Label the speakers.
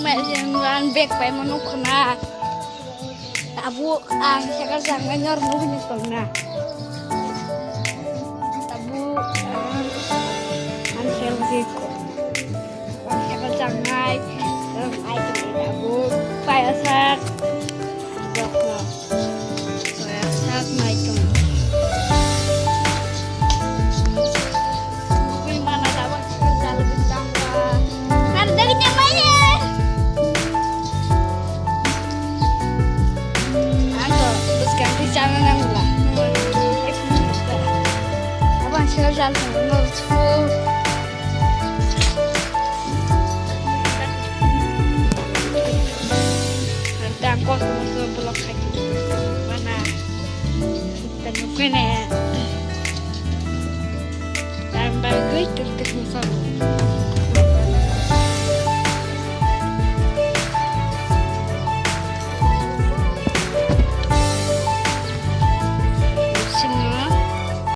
Speaker 1: main bek pai manuk na tabu ang sakar sangan nyor nu ni na tabu an sel ko ang sakar sangai ai tu tabu pai asak dok na pai asak mai tu mana tahu sakar lebih tangga kan dari nyamanya jangan yang ulah. Abang sudah jalan